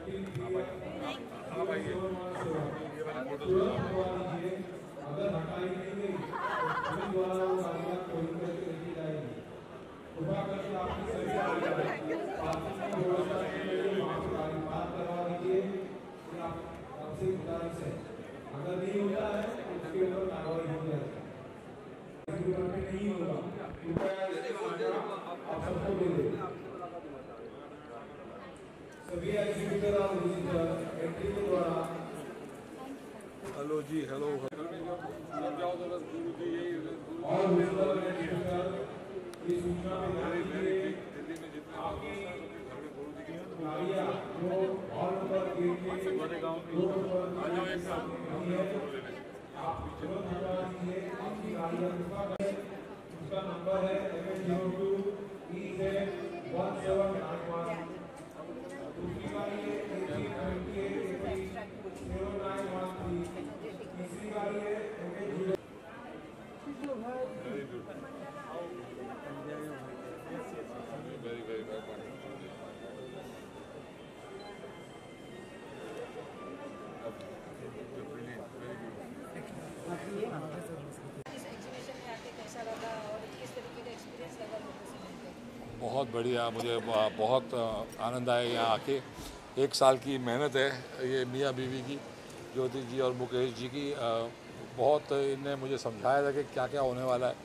हाँ भाई ये वाला फोटो अगर हटाई नहीं गई तो पुलिस द्वारा वो गाड़ियाँ खोल करके लेके जाएगी। कृपया करके आपकी सभी गाड़ियाँ पार्किंग की व्यवस्था की गई है, वहाँ पे गाड़ी पार्क करवा दीजिए। ये आपसे गुजारिश है, अगर नहीं होता है तो उसके ऊपर कार्रवाई हो जाएगी। नहीं होगा, कृपया आप सबको दे दें। सभी एग्जीक्यूटिव और विजिटर एंट्री के द्वारा हेलो जी, हेलो जाओ जरा गुरु जी और विजिटर एग्जीक्यूटिव की सूचना में ध्यान दीजिए। दिल्ली में जितने आपकी घर में गुरु जी की गाड़ियाँ जो हॉल नंबर गेट के हमारे गाँव की रोड पर आ जाओ एक साथ नहीं है, आप तुरंत हटा दीजिए। आपकी गाड़ियाँ कृपा करें, उसका नंबर है MH02 EZ1791। दूसरी गाड़ी है 1828 तीसरी गाड़ी है MH0। वेरी वेरी बहुत बढ़िया, मुझे बहुत आनंद आया यहाँ आके। एक साल की मेहनत है ये मियाँ बीवी की, ज्योति जी और मुकेश जी की। बहुत इनने मुझे समझाया था कि क्या क्या होने वाला है,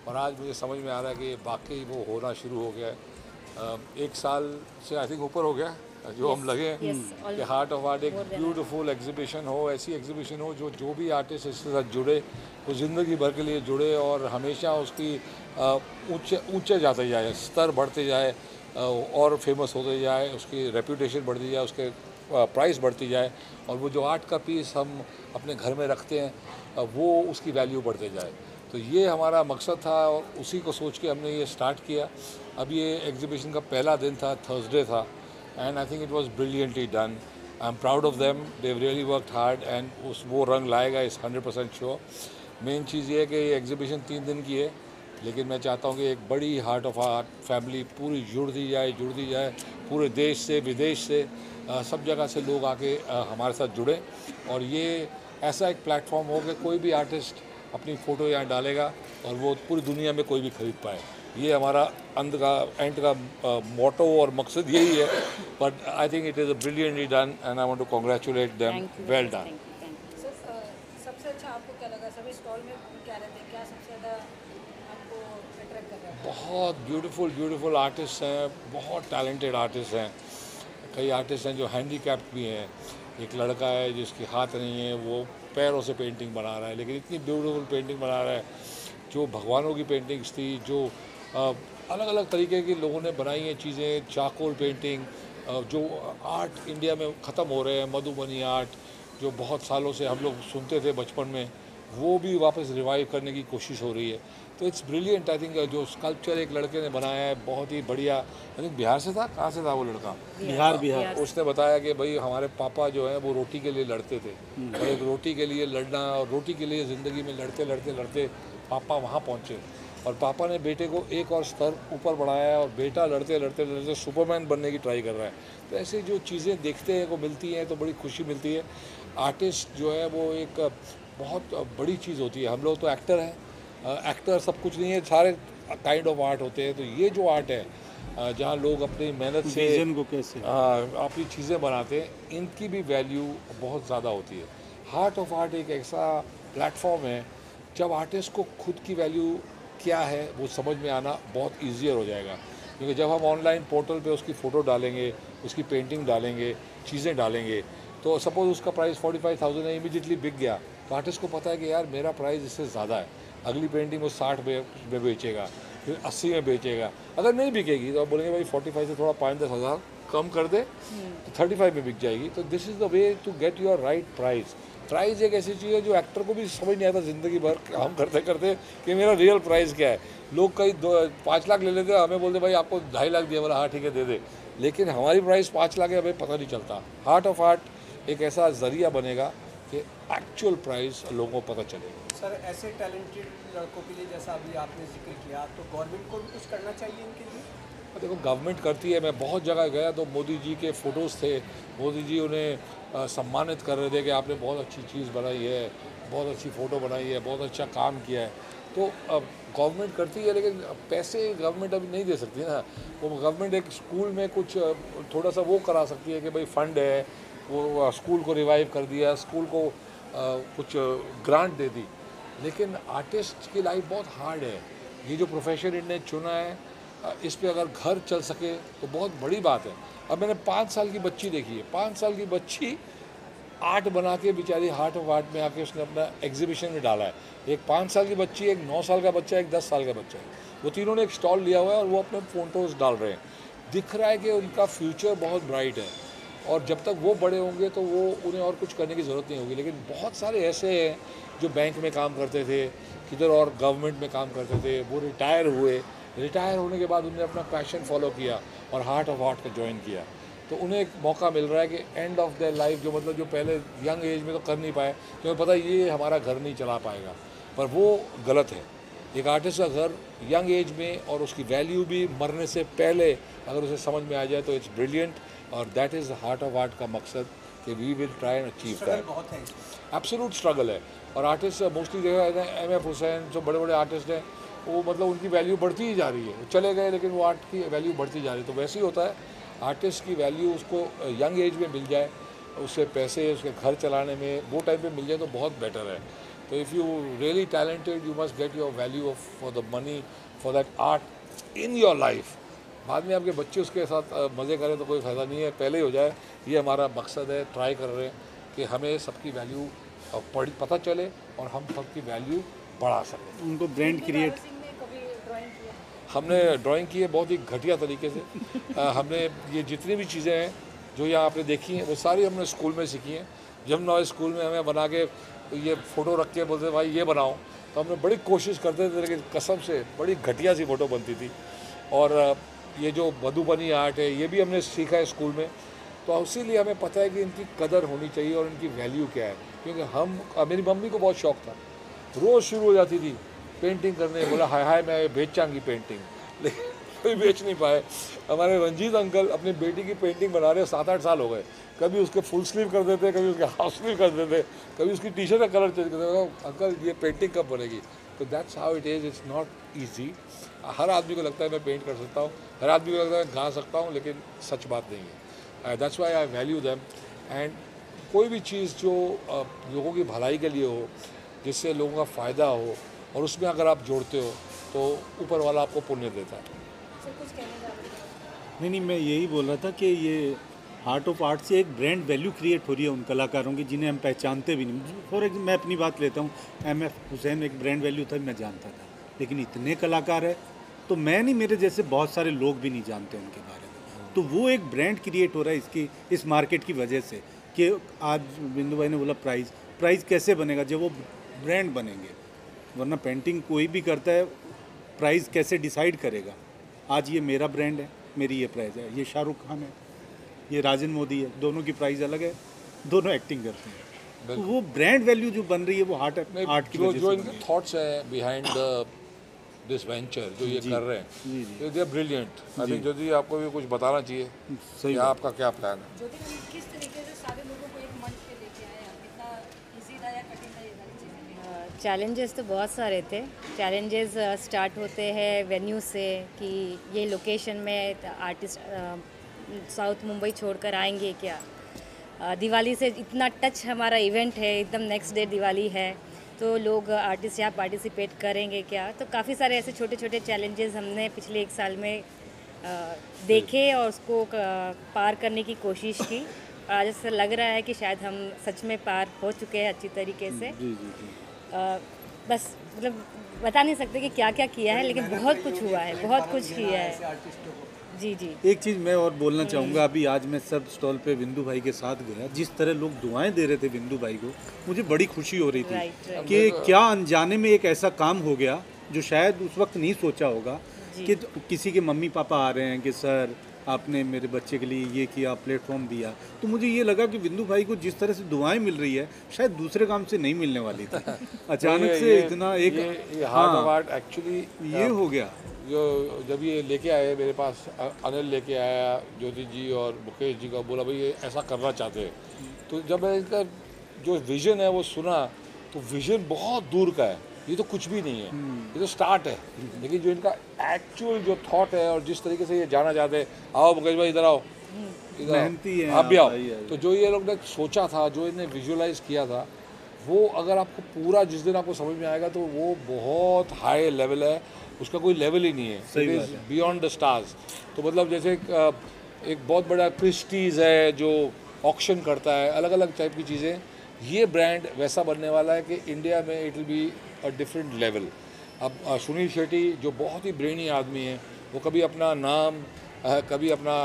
और आज मुझे समझ में आ रहा है कि वाकई वो होना शुरू हो गया है। एक साल से आई थिंक ऊपर हो गया जो हम लगे कि हार्ट ऑफ आर्ट एक ब्यूटीफुल एग्जीबिशन हो, ऐसी एग्जीबिशन हो जो भी आर्टिस्ट इसके साथ जुड़े वो ज़िंदगी भर के लिए जुड़े और हमेशा उसकी ऊंचे जाते जाए, स्तर बढ़ते जाए और फेमस होते जाए, उसकी रेपुटेशन बढ़ती जाए, उसके प्राइस बढ़ती जाए, और वो जो आर्ट का पीस हम अपने घर में रखते हैं वो उसकी वैल्यू बढ़ते जाए। तो ये हमारा मकसद था और उसी को सोच के हमने ये स्टार्ट किया। अब ये एग्जीबिशन का पहला दिन था, थर्सडे था, and I think it was brilliantly done. I am proud of them, they have really worked hard and वो रंग लाएगा, इस 100% श्योर। मेन चीज़ ये है कि ये एग्जीबिशन 3 दिन की है, लेकिन मैं चाहता हूँ कि एक बड़ी हार्ट ऑफ आर्ट फैमिली पूरी जुड़ती जाए पूरे देश से विदेश से सब जगह से लोग आके हमारे साथ जुड़े, और ये ऐसा एक प्लेटफॉर्म हो कि कोई भी आर्टिस्ट अपनी फ़ोटो यहाँ डालेगा और वो पूरी दुनिया में कोई भी खरीद पाए। ये हमारा एंड का मोटो और मकसद यही है। But I think it is brilliantly done and I want to congratulate them, well done. सबसे अच्छा आपको क्या लगा? सभी स्टॉल में क्या रहते हैं, क्या सबसे ज़्यादा आपको अट्रैक्ट कर रहा है? बहुत ब्यूटीफुल आर्टिस्ट हैं, बहुत टैलेंटेड आर्टिस्ट हैं। कई आर्टिस्ट हैं जो हैंडीकैप्ड भी हैं। एक लड़का है जिसके हाथ नहीं है, वो पैरों से पेंटिंग बना रहा है, लेकिन इतनी ब्यूटीफुल पेंटिंग बना रहा है। जो भगवानों की पेंटिंग्स थी, जो अलग अलग तरीके की लोगों ने बनाई हैं चीज़ें, चारकोल पेंटिंग, जो आर्ट इंडिया में ख़त्म हो रहे हैं, मधुबनी आर्ट जो बहुत सालों से हम लोग सुनते थे बचपन में, वो भी वापस रिवाइव करने की कोशिश हो रही है। तो इट्स ब्रिलियंट। आई थिंक जो स्कल्पचर एक लड़के ने बनाया है बहुत ही बढ़िया। आई थिंक बिहार से था, कहाँ से था वो लड़का? बिहार। उसने बताया कि भाई हमारे पापा जो है वो रोटी के लिए लड़ते थे, और एक रोटी के लिए लड़ना और रोटी के लिए ज़िंदगी में लड़ते पापा वहाँ पहुँचे, और पापा ने बेटे को एक और स्तर ऊपर बढ़ाया, और बेटा लड़ते सुपरमैन बनने की ट्राई कर रहा है। तो ऐसे जो चीज़ें देखते हैं को मिलती हैं तो बड़ी खुशी मिलती है। आर्टिस्ट जो है वो एक बहुत बड़ी चीज़ होती है। हम लोग तो एक्टर हैं, एक्टर सब कुछ नहीं है, सारे काइंड ऑफ आर्ट होते हैं। तो ये जो आर्ट है जहाँ लोग अपनी मेहनत से को कैसे अपनी चीज़ें बनाते हैं, इनकी भी वैल्यू बहुत ज़्यादा होती है। हार्ट ऑफ आर्ट एक ऐसा प्लेटफॉर्म है जब आर्टिस्ट को खुद की वैल्यू क्या है वो समझ में आना बहुत ईजियर हो जाएगा। क्योंकि जब हम ऑनलाइन पोर्टल पे उसकी फ़ोटो डालेंगे, उसकी पेंटिंग डालेंगे, चीज़ें डालेंगे, तो सपोज़ उसका प्राइस 45,000 है, इमीडिएटली बिक गया, तो आर्टिस्ट को पता है कि यार मेरा प्राइस इससे ज़्यादा है। अगली पेंटिंग वो 60 में बेचेगा, फिर 80 में बेचेगा। अगर नहीं बिकेगी तो आप बोलेंगे भाई 45 से थोड़ा 5-10 हज़ार कम कर दे, तो 35 में बिक जाएगी। तो this is the way to get your right price. Price एक ऐसी चीज़ है जो एक्टर को भी समझ नहीं आता ज़िंदगी भर काम करते करते कि मेरा रियल प्राइस क्या है। लोग कई 5 लाख ले लेते हैं, हमें बोलते भाई आपको 2.5 लाख दिया, बोला हाँ ठीक है दे दे, लेकिन हमारी प्राइस 5 लाख है, हमें पता नहीं चलता। हार्ट ऑफ आर्ट एक ऐसा ज़रिया बनेगा कि एक्चुअल प्राइस लोगों को पता चलेगा। सर, ऐसे टैलेंटेड लड़कों के लिए जैसा अभी आपने जिक्र किया, तो गवर्नमेंट को भी कुछ करना चाहिए इनके लिए? देखो गवर्नमेंट करती है, मैं बहुत जगह गया तो मोदी जी के फ़ोटोज़ थे, मोदी जी उन्हें सम्मानित कर रहे थे कि आपने बहुत अच्छी चीज़ बनाई है, बहुत अच्छी फ़ोटो बनाई है, बहुत अच्छा काम किया है। तो गवर्नमेंट करती है, लेकिन पैसे गवर्नमेंट अभी नहीं दे सकती ना। वो गवर्नमेंट एक स्कूल में कुछ थोड़ा सा वो करा सकती है कि भाई फंड है, वो स्कूल को रिवाइव कर दिया, स्कूल को कुछ ग्रांट दे दी। लेकिन आर्टिस्ट की लाइफ बहुत हार्ड है। ये जो प्रोफेशन इनने चुना है, इस पे अगर घर चल सके तो बहुत बड़ी बात है। अब मैंने 5 साल की बच्ची देखी है, 5 साल की बच्ची आर्ट बना के बेचारी हार्ट ऑफ आर्ट में आके उसने अपना एग्जीबिशन में डाला है। एक 5 साल की बच्ची, एक 9 साल का बच्चा, एक 10 साल का बच्चा है। वो तीनों ने एक स्टॉल लिया हुआ है और वो अपने फोटोज़ डाल रहे हैं। दिख रहा है कि उनका फ्यूचर बहुत ब्राइट है और जब तक वो बड़े होंगे तो वो उन्हें और कुछ करने की ज़रूरत नहीं होगी। लेकिन बहुत सारे ऐसे हैं जो बैंक में काम करते थे, किधर और गवर्नमेंट में काम करते थे, वो रिटायर हुए। रिटायर होने के बाद उन्होंने अपना पैशन फॉलो किया और हार्ट ऑफ आर्ट का ज्वाइन किया। तो उन्हें एक मौका मिल रहा है कि एंड ऑफ देयर लाइफ जो मतलब जो पहले यंग एज में तो कर नहीं पाए, क्योंकि पता है ये हमारा घर नहीं चला पाएगा, पर वो गलत है। एक आर्टिस्ट का घर यंग एज में और उसकी वैल्यू भी मरने से पहले अगर उसे समझ में आ जाए तो इट्स ब्रिलियंट। और that is heart of art का मकसद कि we will try and achieve that. Absolute struggle है। और आर्टिस्ट मोस्टली देखा है, एम.एफ. हुसैन, जो बड़े बड़े आर्टिस्ट हैं, वो मतलब उनकी वैल्यू बढ़ती ही जा रही है। वो चले गए लेकिन वो आर्ट की वैल्यू बढ़ती जा रही है। तो वैसे ही होता है, आर्टिस्ट की वैल्यू उसको यंग एज में मिल जाए, उससे पैसे उसके घर चलाने में वो टाइम पे मिल जाए तो बहुत बेटर है। तो if you really talented, you must get your value for the money for that art in your life. बाद में आपके बच्चे उसके साथ मज़े करें तो कोई फ़ायदा नहीं है, पहले ही हो जाए। ये हमारा मकसद है, ट्राई कर रहे हैं कि हमें सबकी वैल्यू पता चले और हम सबकी वैल्यू बढ़ा सकें। उनको ब्रांड क्रिएट हमने ड्राइंग की है बहुत ही घटिया तरीके से। हमने ये जितनी भी चीज़ें हैं जो यहाँ आपने देखी हैं वो सारी हमने स्कूल में सीखी हैं। जब ना स्कूल में हमें बना के ये फ़ोटो रख के बोलते भाई ये बनाओ, तो हमने बड़ी कोशिश करते थे, लेकिन कसम से बड़ी घटिया सी फ़ोटो बनती थी। और ये जो मधुबनी आर्ट है ये भी हमने सीखा है स्कूल में। तो इसीलिए हमें पता है कि इनकी कदर होनी चाहिए और इनकी वैल्यू क्या है। क्योंकि मेरी मम्मी को बहुत शौक़ था, रोज़ शुरू हो जाती थी पेंटिंग करने, बोला हाय हाय मैं बेचांगी पेंटिंग, लेकिन कोई बेच नहीं पाए। हमारे रंजीत अंकल अपनी बेटी की पेंटिंग बना रहे 7-8 साल हो गए। कभी उसके फुल स्लीव कर देते, कभी उसके हाफ स्लीव कर देते, कभी उसकी टी शर्ट का कलर चेंज कर देते। अंकल ये पेंटिंग कब बनेगी? तो that's how it is, it's not easy. हर आदमी को लगता है मैं पेंट कर सकता हूँ, हर आदमी को लगता है मैं गा सकता हूँ, लेकिन सच बात नहीं है। That's why I value them. And कोई भी चीज़ जो लोगों की भलाई के लिए हो, जिससे लोगों का फ़ायदा हो, और उसमें अगर आप जोड़ते हो तो ऊपर वाला आपको पुण्य देता है। नहीं, मैं यही बोल रहा था कि ये हार्ट ऑफ आर्ट से एक ब्रांड वैल्यू क्रिएट हो रही है उन कलाकारों की जिन्हें हम पहचानते भी नहीं। फॉर एग्जाम्पल मैं अपनी बात लेता हूँ, एम.एफ. हुसैन एक ब्रांड वैल्यू था, मैं जानता था, लेकिन इतने कलाकार है तो मैं नहीं, मेरे जैसे बहुत सारे लोग भी नहीं जानते उनके बारे में। तो वो एक ब्रांड क्रिएट हो रहा है इसकी, इस मार्केट की वजह से कि आज बिंदु भाई ने बोला प्राइज़ कैसे बनेगा जब वो ब्रांड बनेंगे, वरना पेंटिंग कोई भी करता है, प्राइस कैसे डिसाइड करेगा? आज ये मेरा ब्रांड है, मेरी ये प्राइस है, ये शाहरुख खान है, ये राजन मोदी है, दोनों की प्राइस अलग है, दोनों एक्टिंग करते हैं। तो वो ब्रांड वैल्यू जो बन रही है वो आर्ट की वजह से जो इनके थॉट्स है बिहाइंड दिस वेंचर जो ये कर रहे हैं, they are brilliant. I think Jyoti आपको भी कुछ बताना चाहिए, सही आपका क्या प्लान है? ज्योति किस तरीके से सारे लोगों को एक मंच पे लेके आए आप, कितना इजी था या कठिन था ये सारी चीज़ें? चैलेंजेस तो बहुत सारे थे। चैलेंजेस स्टार्ट होते हैं वेन्यू से कि ये लोकेशन में आर्टिस्ट साउथ मुंबई छोड़कर आएंगे क्या। दिवाली से इतना टच हमारा इवेंट है, एकदम नेक्स्ट डे दिवाली है, तो लोग आर्टिस्ट यहाँ पार्टिसिपेट करेंगे क्या। तो काफ़ी सारे ऐसे छोटे छोटे चैलेंजेस हमने पिछले 1 साल में देखे और उसको पार करने की कोशिश की। आज ऐसा लग रहा है कि शायद हम सच में पार हो चुके हैं अच्छी तरीके से। बस मतलब बता नहीं सकते कि क्या क्या किया है, लेकिन बहुत कुछ हुआ है, बहुत कुछ किया है। जी। एक चीज़ मैं और बोलना चाहूँगा, अभी आज मैं सब स्टॉल पे बिंदु भाई के साथ गया, जिस तरह लोग दुआएं दे रहे थे बिंदु भाई को, मुझे बड़ी खुशी हो रही थी कि क्या अनजाने में एक ऐसा काम हो गया जो शायद उस वक्त नहीं सोचा होगा कि किसी के मम्मी पापा आ रहे हैं कि सर आपने मेरे बच्चे के लिए ये किया, प्लेटफॉर्म दिया। तो मुझे ये लगा कि बिंदु भाई को जिस तरह से दुआएं मिल रही है शायद दूसरे काम से नहीं मिलने वाली थी, अचानक से इतना एक हार्ट ऑफ आर्ट एक्चुअली ये हो गया। जब ये लेके आए मेरे पास, अनिल लेके आया ज्योति जी और मुकेश जी का, बोला भाई ये ऐसा करना चाहते हैं। तो जब मैं इनका जो विज़न है वो सुना, तो विज़न बहुत दूर का है, ये तो कुछ भी नहीं है, ये तो स्टार्ट है। लेकिन जो इनका एक्चुअल जो थॉट है और जिस तरीके से ये जाना चाहते हैं, आओ मुकेश भाई इधर आओ, मेहनती है आप भी आओ। भाई, तो जो ये लोग ने सोचा था, जो इन्हें विजुअलाइज किया था, वो अगर आपको पूरा जिस दिन आपको समझ में आएगा तो वो बहुत हाई लेवल है, उसका कोई लेवल ही नहीं है, it is beyond the stars. तो मतलब जैसे एक बहुत बड़ा क्रिस्टीज़ है जो ऑक्शन करता है अलग अलग टाइप की चीज़ें, ये ब्रांड वैसा बनने वाला है कि इंडिया में it will be a different level. अब सुनील शेट्टी जो बहुत ही ब्रेनी आदमी है, वो कभी अपना नाम कभी अपना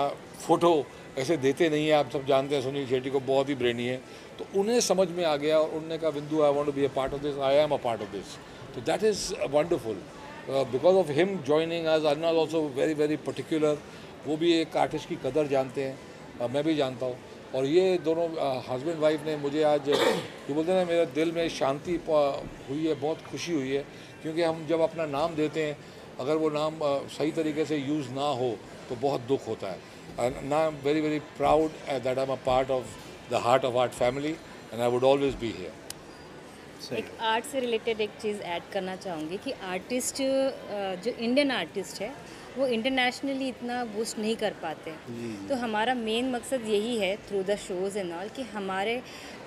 फ़ोटो ऐसे देते नहीं है, आप सब जानते हैं सुनील शेट्टी को, बहुत ही ब्रेनी है। तो उन्हें समझ में आ गया और उन्होंने कहा Bindu I want to be a part of this, I am a part of this. तो that is wonderful. Because of him joining us, Arnal also very very particular, वो भी एक आर्टिस्ट की कदर जानते हैं, मैं भी जानता हूँ। और ये दोनों हस्बैंड वाइफ ने मुझे आज ये बोलते हैं, मेरे दिल में शांति हुई है, बहुत खुशी हुई है, क्योंकि हम जब अपना नाम देते हैं, अगर वो नाम सही तरीके से यूज़ ना हो तो बहुत दुख होता है। And now I'm very very proud that I'm a part of the Heart of Art family and I would always be here. एक आर्ट से रिलेटेड एक चीज़ ऐड करना चाहूँगी कि आर्टिस्ट जो इंडियन आर्टिस्ट है वो इंटरनेशनली इतना बूस्ट नहीं कर पाते। तो हमारा मेन मकसद यही है through the shows and all कि हमारे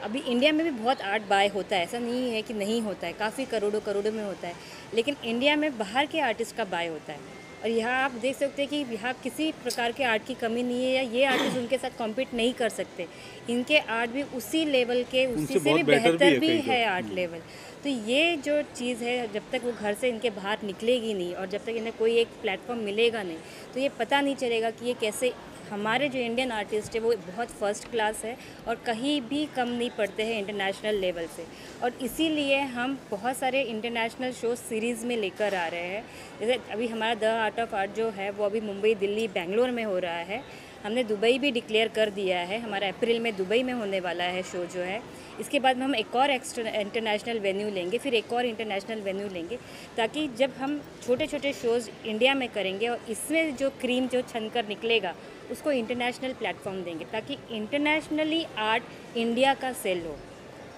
अभी इंडिया में भी बहुत आर्ट बाय होता है, ऐसा नहीं है कि नहीं होता है, काफ़ी करोड़ों करोड़ों में होता है, लेकिन इंडिया में बाहर के आर्टिस्ट का बाय होता है। और यहाँ आप देख सकते हैं कि यहाँ किसी प्रकार के आर्ट की कमी नहीं है, या ये आर्टिस्ट उनके साथ कॉम्पीट नहीं कर सकते। इनके आर्ट भी उसी लेवल के, उसी से भी बेहतर भी है आर्ट लेवल। तो ये जो चीज़ है, जब तक वो घर से इनके बाहर निकलेगी नहीं और जब तक इन्हें कोई एक प्लेटफॉर्म मिलेगा नहीं, तो ये पता नहीं चलेगा कि ये कैसे, हमारे जो इंडियन आर्टिस्ट है वो बहुत फर्स्ट क्लास है और कहीं भी कम नहीं पड़ते हैं इंटरनेशनल लेवल से। और इसीलिए हम बहुत सारे इंटरनेशनल शो सीरीज़ में लेकर आ रहे हैं। जैसे अभी हमारा द आर्ट ऑफ आर्ट जो है वो अभी मुंबई, दिल्ली, बेंगलोर में हो रहा है। हमने दुबई भी डिक्लेयर कर दिया है, हमारा अप्रैल में दुबई में होने वाला है शो जो है। इसके बाद में हम एक और इंटरनेशनल वेन्यू लेंगे, फिर एक और इंटरनेशनल वेन्यू लेंगे, ताकि जब हम छोटे छोटे शोज़ इंडिया में करेंगे और इसमें जो क्रीम जो छन कर निकलेगा उसको इंटरनेशनल प्लेटफॉर्म देंगे, ताकि इंटरनेशनली आर्ट इंडिया का सेल हो,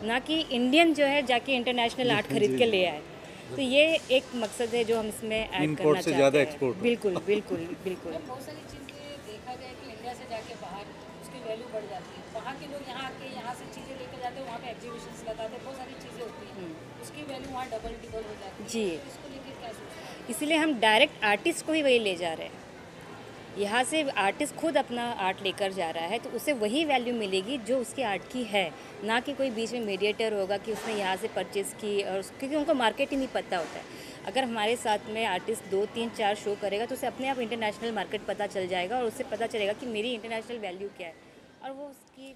ना कि इंडियन जो है जाके इंटरनेशनल आर्ट खरीद के ले आए। तो ये एक मकसद है जो हम इसमें ऐड करना चाहते हैं। बिल्कुल बिल्कुल बिल्कुल। बहुत सारी चीज़ें देखा गया कि इंडिया से जाके बाहर उसकी वैल्यू बढ़ जाती है। वहाँ के लोग यहाँ आके यहाँ से चीज़ें लेकर जाते हैं, वहाँ पे एग्जीबिशंस लगाते हैं, बहुत सारी चीज़ें होती हैं, उसकी वैल्यू वहाँ डबल टिबल हो जाती है। जी, तो इसको लेकर क्या सोचते हैं? इसलिए हम डायरेक्ट आर्टिस्ट को ही वही ले जा रहे हैं। यहाँ से आर्टिस्ट खुद अपना आर्ट लेकर जा रहा है, तो उसे वही वैल्यू मिलेगी जो उसके आर्ट की है, ना कि कोई बीच में मीडिएटर होगा कि उसने यहाँ से परचेज़ की, और क्योंकि उनको मार्केट ही नहीं पता होता है। अगर हमारे साथ में आर्टिस्ट 2, 3, 4 शो करेगा तो उसे अपने आप इंटरनेशनल मार्केट पता चल जाएगा और उससे पता चलेगा कि मेरी इंटरनेशनल वैल्यू क्या है, और वो उसकी